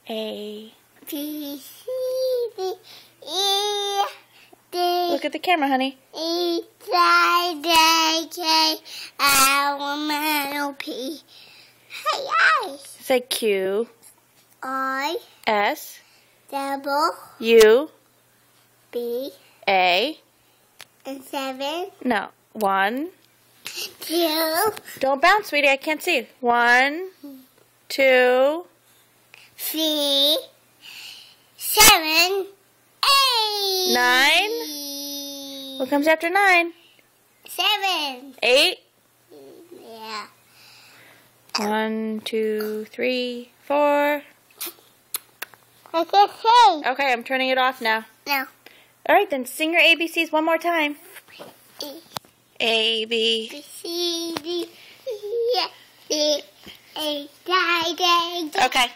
A. B, C, D, E, D. Look at the camera, honey. E, I, J, K, L, M, N, O, P. Hey, I. Say Q. I, S. double, U. B, A. and 7, No. 1. 2, Don't bounce, sweetie. I can't see. 1, 2. 3, 7, 8. 9. What comes after 9? 7. 8. Yeah. 1, 2, 3, 4. I can say. Okay, I'm turning it off now. No. All right, then sing your ABCs one more time. E, A, B. B, C, D, E, F, G, H, I, J, K. Okay.